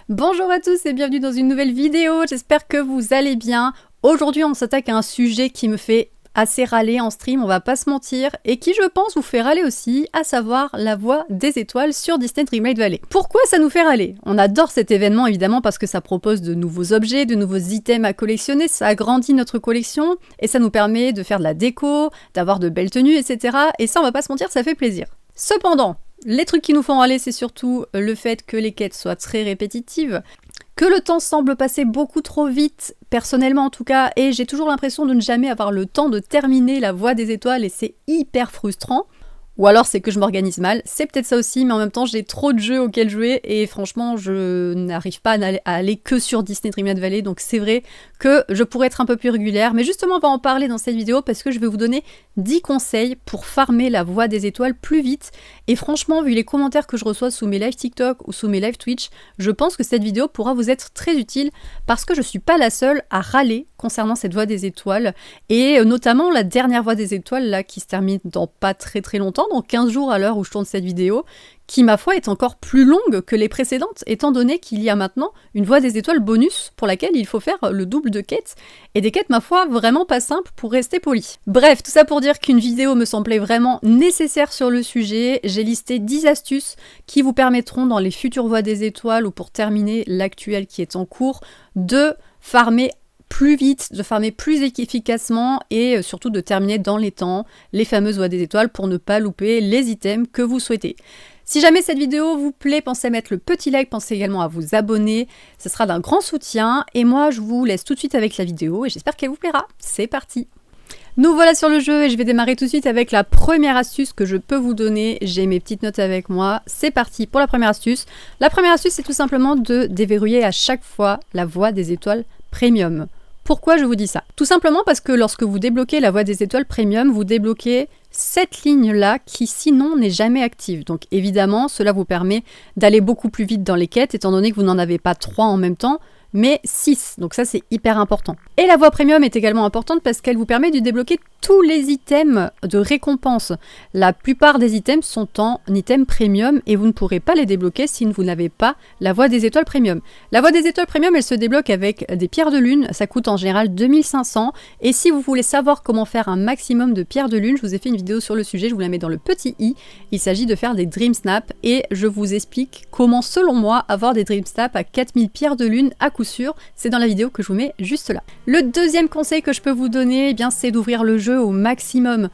Bonjour à tous et bienvenue dans une nouvelle vidéo, j'espère que vous allez bien. Aujourd'hui on s'attaque à un sujet qui me fait assez râler en stream, on va pas se mentir, et qui je pense vous fait râler aussi, à savoir la voix des étoiles sur Disney Dreamlight Valley. Pourquoi ça nous fait râler? On adore cet événement évidemment parce que ça propose de nouveaux objets, de nouveaux items à collectionner, ça agrandit notre collection, et ça nous permet de faire de la déco, d'avoir de belles tenues, etc. Et ça on va pas se mentir, ça fait plaisir. Cependant, les trucs qui nous font râler, c'est surtout le fait que les quêtes soient très répétitives, que le temps semble passer beaucoup trop vite, personnellement en tout cas, et j'ai toujours l'impression de ne jamais avoir le temps de terminer la voie des étoiles et c'est hyper frustrant. Ou alors c'est que je m'organise mal, c'est peut-être ça aussi, mais en même temps j'ai trop de jeux auxquels jouer et franchement je n'arrive pas à aller que sur Disney Dreamlight Valley, donc c'est vrai que je pourrais être un peu plus régulière, mais justement on va en parler dans cette vidéo parce que je vais vous donner 10 conseils pour farmer la voie des étoiles plus vite, et franchement vu les commentaires que je reçois sous mes lives TikTok ou sous mes lives Twitch, je pense que cette vidéo pourra vous être très utile parce que je suis pas la seule à râler concernant cette voie des étoiles, et notamment la dernière voie des étoiles là qui se termine dans pas très longtemps, dans 15 jours à l'heure où je tourne cette vidéo, qui ma foi est encore plus longue que les précédentes, étant donné qu'il y a maintenant une voie des étoiles bonus pour laquelle il faut faire le double de quêtes, et des quêtes ma foi vraiment pas simples pour rester poli. Bref, tout ça pour dire qu'une vidéo me semblait vraiment nécessaire sur le sujet. J'ai listé 10 astuces qui vous permettront dans les futures voies des étoiles ou pour terminer l'actuelle qui est en cours, de farmer plus vite, de farmer plus efficacement et surtout de terminer dans les temps les fameuses voies des étoiles pour ne pas louper les items que vous souhaitez. Si jamais cette vidéo vous plaît, pensez à mettre le petit like, pensez également à vous abonner, ce sera d'un grand soutien et moi je vous laisse tout de suite avec la vidéo et j'espère qu'elle vous plaira. C'est parti! Nous voilà sur le jeu et je vais démarrer tout de suite avec la première astuce que je peux vous donner. J'ai mes petites notes avec moi. C'est parti pour la première astuce. La première astuce, c'est tout simplement de déverrouiller à chaque fois la voie des étoiles premium. Pourquoi je vous dis ça? Tout simplement parce que lorsque vous débloquez la voie des étoiles premium, vous débloquez cette ligne-là qui sinon n'est jamais active. Donc évidemment, cela vous permet d'aller beaucoup plus vite dans les quêtes, étant donné que vous n'en avez pas 3 en même temps, mais 6, donc ça c'est hyper important. Et la voie premium est également importante parce qu'elle vous permet de débloquer tous les items de récompense. La plupart des items sont en items premium et vous ne pourrez pas les débloquer si vous n'avez pas la voie des étoiles premium. La voie des étoiles premium, elle se débloque avec des pierres de lune, ça coûte en général 2500, et si vous voulez savoir comment faire un maximum de pierres de lune, je vous ai fait une vidéo sur le sujet, je vous la mets dans le petit i, il s'agit de faire des Dream Snap et je vous explique comment selon moi avoir des Dream Snap à 4000 pierres de lune à coup sûr, c'est dans la vidéo que je vous mets juste là. Le deuxième conseil que je peux vous donner, eh bien, c'est d'ouvrir le jeu au maximum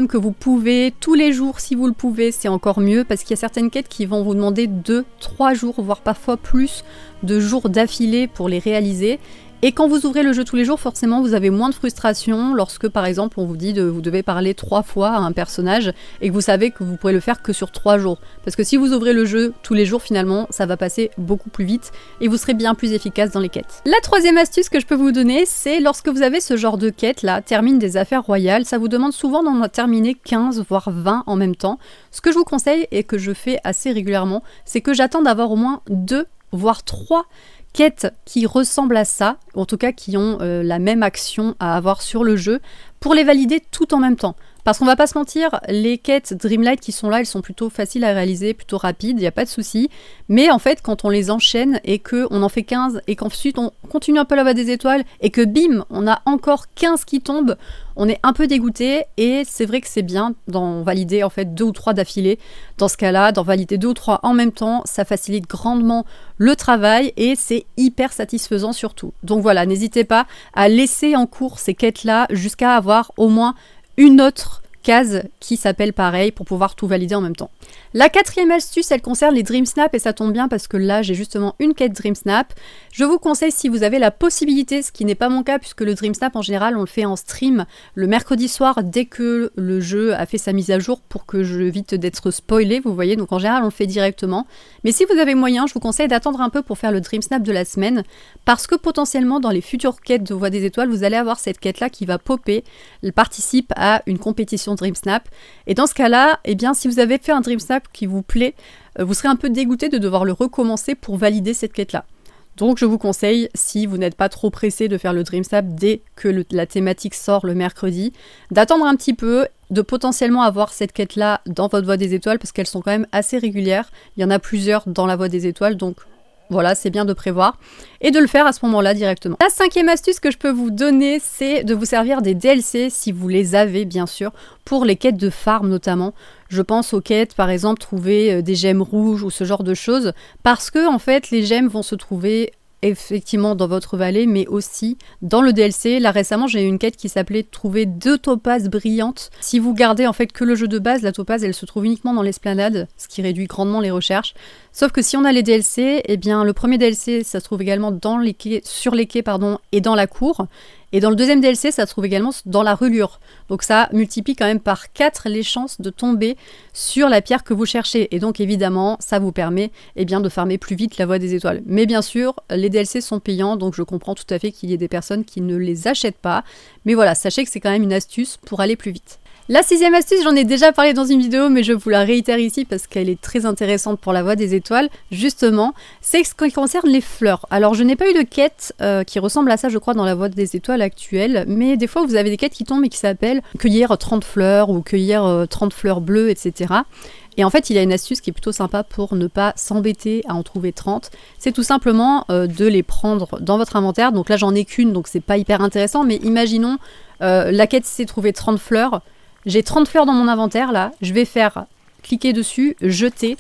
que vous pouvez, tous les jours si vous le pouvez, c'est encore mieux parce qu'il y a certaines quêtes qui vont vous demander 2-3 jours, voire parfois plus de jours d'affilée pour les réaliser. Et quand vous ouvrez le jeu tous les jours, forcément, vous avez moins de frustration lorsque, par exemple, on vous dit vous devez parler 3 fois à un personnage et que vous savez que vous pourrez le faire que sur 3 jours. Parce que si vous ouvrez le jeu tous les jours, finalement, ça va passer beaucoup plus vite et vous serez bien plus efficace dans les quêtes. La troisième astuce que je peux vous donner, c'est lorsque vous avez ce genre de quête là, termine des affaires royales, ça vous demande souvent d'en terminer 15 voire 20 en même temps. Ce que je vous conseille et que je fais assez régulièrement, c'est que j'attends d'avoir au moins 2 voire 3 quêtes qui ressemblent à ça, ou en tout cas qui ont la même action à avoir sur le jeu, pour les valider tout en même temps. Parce qu'on va pas se mentir, les quêtes Dreamlight qui sont là, elles sont plutôt faciles à réaliser, plutôt rapides, il n'y a pas de souci. Mais en fait, quand on les enchaîne et qu'on en fait 15 et qu'ensuite on continue un peu la voie des étoiles et que bim, on a encore 15 qui tombent, on est un peu dégoûté et c'est vrai que c'est bien d'en valider en fait 2 ou 3 d'affilée. Dans ce cas-là, d'en valider 2 ou 3 en même temps, ça facilite grandement le travail et c'est hyper satisfaisant surtout. Donc voilà, n'hésitez pas à laisser en cours ces quêtes-là jusqu'à avoir au moins une autre case qui s'appelle pareil pour pouvoir tout valider en même temps. La quatrième astuce, elle concerne les Dream Snap et ça tombe bien parce que là j'ai justement une quête Dream Snap. Je vous conseille si vous avez la possibilité, ce qui n'est pas mon cas puisque le Dream Snap en général on le fait en stream le mercredi soir dès que le jeu a fait sa mise à jour pour que j'évite d'être spoilé, vous voyez, donc en général on le fait directement. Mais si vous avez moyen, je vous conseille d'attendre un peu pour faire le Dream Snap de la semaine parce que potentiellement dans les futures quêtes de Voie des Étoiles, vous allez avoir cette quête là qui va popper, elle participe à une compétition Dream Snap et dans ce cas là, eh bien si vous avez fait un Dream Snap qui vous plaît, vous serez un peu dégoûté de devoir le recommencer pour valider cette quête là. Donc je vous conseille, si vous n'êtes pas trop pressé de faire le Dream Snap dès que la thématique sort le mercredi, d'attendre un petit peu, de potentiellement avoir cette quête là dans votre Voie des Étoiles parce qu'elles sont quand même assez régulières, il y en a plusieurs dans la Voie des Étoiles, donc voilà, c'est bien de prévoir et de le faire à ce moment-là directement. La 5e astuce que je peux vous donner, c'est de vous servir des DLC, si vous les avez bien sûr, pour les quêtes de farm notamment. Je pense aux quêtes, par exemple, trouver des gemmes rouges ou ce genre de choses, parce que en fait, les gemmes vont se trouver effectivement dans votre vallée, mais aussi dans le DLC. Là récemment, j'ai eu une quête qui s'appelait trouver 2 topazes brillantes. Si vous gardez en fait que le jeu de base, la topaze elle se trouve uniquement dans l'esplanade, ce qui réduit grandement les recherches. Sauf que si on a les DLC, eh bien le premier DLC ça se trouve également dans les quais, sur les quais pardon, et dans la cour. Et dans le deuxième DLC, ça se trouve également dans la relure. Donc ça multiplie quand même par 4 les chances de tomber sur la pierre que vous cherchez. Et donc évidemment, ça vous permet bien, de farmer plus vite la voie des étoiles. Mais bien sûr, les DLC sont payants, donc je comprends tout à fait qu'il y ait des personnes qui ne les achètent pas. Mais voilà, sachez que c'est quand même une astuce pour aller plus vite. La 6e astuce, j'en ai déjà parlé dans une vidéo, mais je vous la réitère ici parce qu'elle est très intéressante pour la voie des étoiles. Justement, c'est ce qui concerne les fleurs. Alors, je n'ai pas eu de quête qui ressemble à ça, je crois, dans la voie des étoiles actuelle, mais des fois, vous avez des quêtes qui tombent et qui s'appellent cueillir 30 fleurs ou cueillir 30 fleurs bleues, etc. Et en fait, il y a une astuce qui est plutôt sympa pour ne pas s'embêter à en trouver 30. C'est tout simplement de les prendre dans votre inventaire. Donc là, j'en ai qu'une, donc c'est pas hyper intéressant, mais imaginons, la quête, c'est trouver 30 fleurs. J'ai 30 fleurs dans mon inventaire là, je vais faire cliquer dessus, jeter,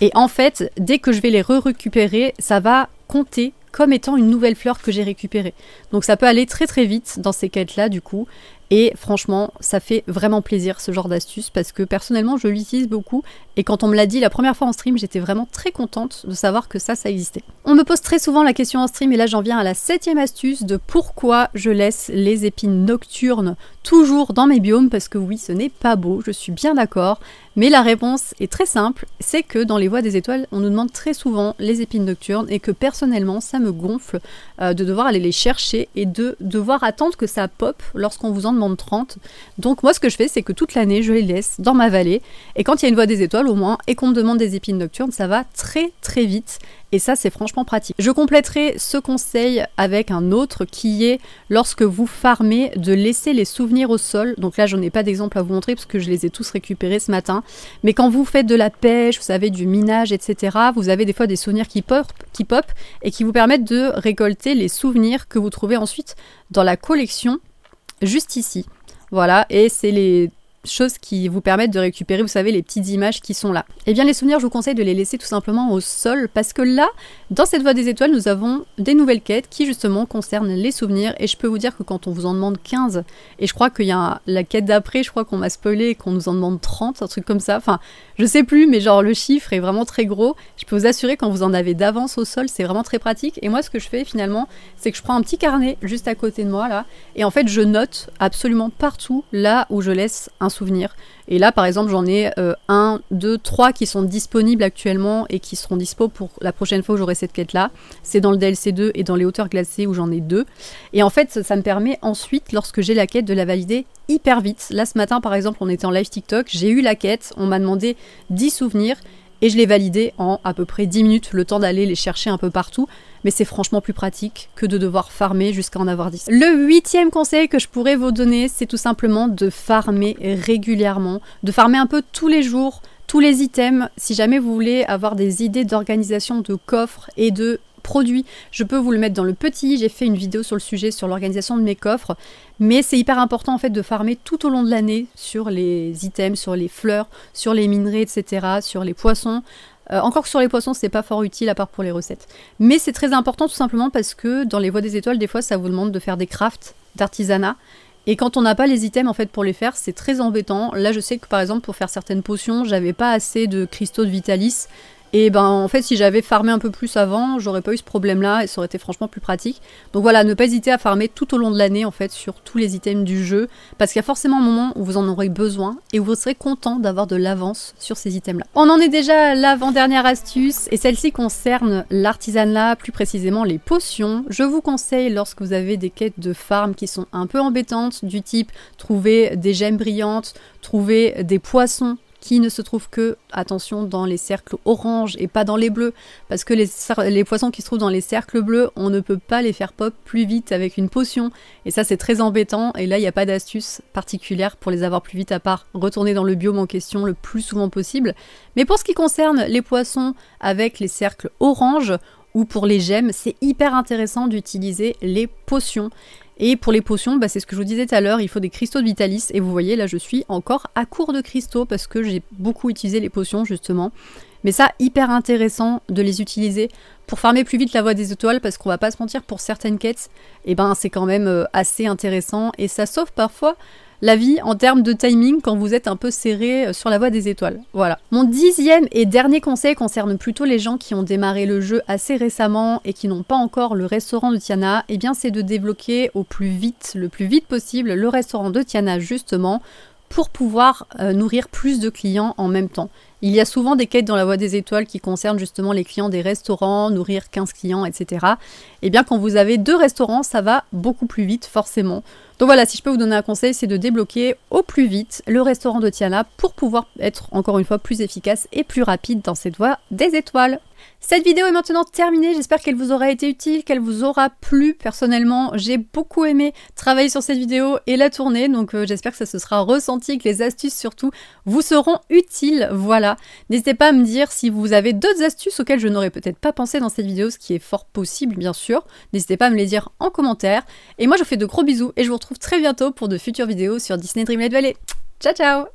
et en fait, dès que je vais les récupérer, ça va compter comme étant une nouvelle fleur que j'ai récupérée. Donc ça peut aller très très vite dans ces quêtes là du coup, et franchement, ça fait vraiment plaisir ce genre d'astuce parce que personnellement, je l'utilise beaucoup et quand on me l'a dit la première fois en stream, j'étais vraiment très contente de savoir que ça existait. On me pose très souvent la question en stream et là j'en viens à la 7e astuce de pourquoi je laisse les épines nocturnes toujours dans mes biomes parce que oui, ce n'est pas beau, je suis bien d'accord, mais la réponse est très simple, c'est que dans les voies des étoiles, on nous demande très souvent les épines nocturnes et que personnellement, ça me gonfle de devoir aller les chercher et de devoir attendre que ça pop lorsqu'on vous en demande 30. Donc moi ce que je fais c'est que toute l'année je les laisse dans ma vallée et quand il y a une voie des étoiles au moins et qu'on me demande des épines nocturnes ça va très très vite et ça c'est franchement pratique. Je compléterai ce conseil avec un autre qui est lorsque vous farmez de laisser les souvenirs au sol. Donc là j'en ai pas d'exemple à vous montrer parce que je les ai tous récupérés ce matin, mais quand vous faites de la pêche, vous savez du minage etc, vous avez des fois des souvenirs qui pop et qui vous permettent de récolter les souvenirs que vous trouvez ensuite dans la collection juste ici. Voilà, et c'est les choses qui vous permettent de récupérer, vous savez, les petites images qui sont là. Et bien les souvenirs, je vous conseille de les laisser tout simplement au sol parce que là, dans cette voie des étoiles, nous avons des nouvelles quêtes qui justement concernent les souvenirs et je peux vous dire que quand on vous en demande 15, et je crois qu'il y a la quête d'après, je crois qu'on m'a spoilé et qu'on nous en demande 30, un truc comme ça, enfin, je sais plus, mais genre le chiffre est vraiment très gros. Je peux vous assurer quand vous en avez d'avance au sol, c'est vraiment très pratique. Et moi, ce que je fais finalement, c'est que je prends un petit carnet juste à côté de moi là, et en fait, je note absolument partout là où je laisse un souvenir. Et là, par exemple, j'en ai 1, 2, 3 qui sont disponibles actuellement et qui seront dispo pour la prochaine fois où j'aurai cette quête-là. C'est dans le DLC 2 et dans les hauteurs glacées où j'en ai 2. Et en fait, ça me permet ensuite, lorsque j'ai la quête, de la valider hyper vite. Là, ce matin, par exemple, on était en live TikTok, j'ai eu la quête, on m'a demandé 10 souvenirs et je l'ai validé en à peu près 10 minutes, le temps d'aller les chercher un peu partout. Mais c'est franchement plus pratique que de devoir farmer jusqu'à en avoir 10. Le 8e conseil que je pourrais vous donner, c'est tout simplement de farmer régulièrement, de farmer un peu tous les jours, tous les items. Si jamais vous voulez avoir des idées d'organisation de coffres et de produits, je peux vous le mettre dans le petit, j'ai fait une vidéo sur le sujet, sur l'organisation de mes coffres, mais c'est hyper important en fait de farmer tout au long de l'année sur les items, sur les fleurs, sur les minerais, etc., sur les poissons. Encore que sur les poissons, c'est pas fort utile à part pour les recettes. Mais c'est très important tout simplement parce que dans les voies des étoiles, des fois, ça vous demande de faire des crafts d'artisanat. Et quand on n'a pas les items en fait pour les faire, c'est très embêtant. Là, je sais que par exemple, pour faire certaines potions, j'avais pas assez de cristaux de Vitalis. Et ben en fait si j'avais farmé un peu plus avant, j'aurais pas eu ce problème là et ça aurait été franchement plus pratique. Donc voilà, ne pas hésiter à farmer tout au long de l'année en fait sur tous les items du jeu, parce qu'il y a forcément un moment où vous en aurez besoin et où vous serez content d'avoir de l'avance sur ces items là. On en est déjà à l'avant-dernière astuce et celle-ci concerne l'artisanat, plus précisément les potions. Je vous conseille lorsque vous avez des quêtes de farm qui sont un peu embêtantes, du type trouver des gemmes brillantes, trouver des poissons qui ne se trouve que, attention, dans les cercles orange et pas dans les bleus, parce que les poissons qui se trouvent dans les cercles bleus, on ne peut pas les faire pop plus vite avec une potion, et ça c'est très embêtant, et là il n'y a pas d'astuce particulière pour les avoir plus vite à part retourner dans le biome en question le plus souvent possible. Mais pour ce qui concerne les poissons avec les cercles orange, ou pour les gemmes, c'est hyper intéressant d'utiliser les potions. Et pour les potions, c'est ce que je vous disais tout à l'heure, il faut des cristaux de Vitalis. Et vous voyez, là, je suis encore à court de cristaux parce que j'ai beaucoup utilisé les potions, justement. Mais ça, hyper intéressant de les utiliser pour farmer plus vite la voie des étoiles parce qu'on va pas se mentir, pour certaines quêtes, c'est quand même assez intéressant. Et ça sauve parfois la vie en termes de timing quand vous êtes un peu serré sur la voie des étoiles. Voilà. Mon 10e et dernier conseil concerne plutôt les gens qui ont démarré le jeu assez récemment et qui n'ont pas encore le restaurant de Tiana. C'est de débloquer le plus vite possible, le restaurant de Tiana justement, pour pouvoir nourrir plus de clients en même temps. Il y a souvent des quêtes dans la voie des étoiles qui concernent justement les clients des restaurants, nourrir 15 clients, etc. Quand vous avez 2 restaurants, ça va beaucoup plus vite, forcément. Donc voilà, si je peux vous donner un conseil, c'est de débloquer au plus vite le restaurant de Tiana pour pouvoir être, encore une fois, plus efficace et plus rapide dans cette voie des étoiles. Cette vidéo est maintenant terminée, j'espère qu'elle vous aura été utile, qu'elle vous aura plu. Personnellement, j'ai beaucoup aimé travailler sur cette vidéo et la tourner, donc j'espère que ça se sera ressenti, que les astuces surtout vous seront utiles. Voilà, n'hésitez pas à me dire si vous avez d'autres astuces auxquelles je n'aurais peut-être pas pensé dans cette vidéo, ce qui est fort possible bien sûr. N'hésitez pas à me les dire en commentaire. Et moi je vous fais de gros bisous et je vous retrouve très bientôt pour de futures vidéos sur Disney Dreamlight Valley. Ciao ciao!